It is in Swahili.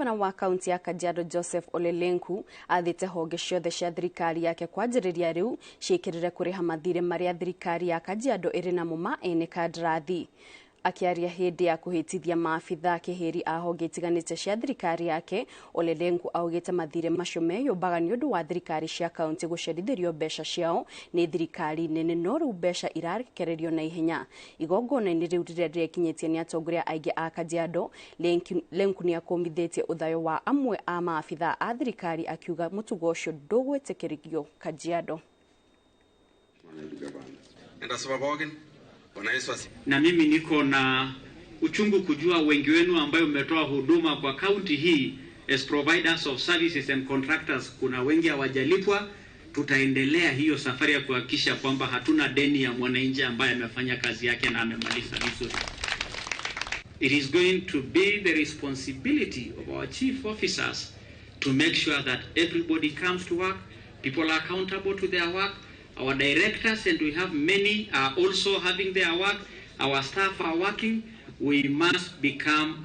Ngabana wa kaunti ya Kajiado Joseph Ole Lenku athite honge ciothe cia thirikari yake kwanjĩrĩria riu ciĩkĩrĩre kũrĩha mathirĩ marĩa thirikari ya Kajiado ĩrĩ namo ma ene kandarathi. Akiaria hindi ya kuhitithia maabitha kĩhĩri a honge itiganĩte cia thirikari yake, Ole Lenku augĩte mathirĩ macio meyũmbaga nĩ ũndũ wa thirikari cia kaunti gũcerithĩrio mbeca ciao nĩ thirikari nene, no rĩu mbeca irarekererio na ihenya. Igongona-inĩ rĩu rĩrĩa rĩrekinyĩtie nĩ atongoria aingĩ a Kajiado, Lenku nĩ akũmithĩtie ũthayo wa amwe a maabitha a thirikari akiuga mũtugo ũcio ndũgwĩtĩkĩrĩrio Kajiado. Na mimi niko na uchungu kujua wengi wenu ambayo umetoa huduma kwa kaunti hii as providers of services and contractors, kuna wengi hawajalipwa. Tutaendelea hiyo safari ya kuhakikisha kwamba hatuna deni ya mwananchi ambaye amefanya kazi yake na amemaliza vizuri. It is going to be the responsibility of our chief officers to make sure that everybody comes to work, people are accountable to their work. Our directors, and we have many, are also having their work. Our staff are working. We must become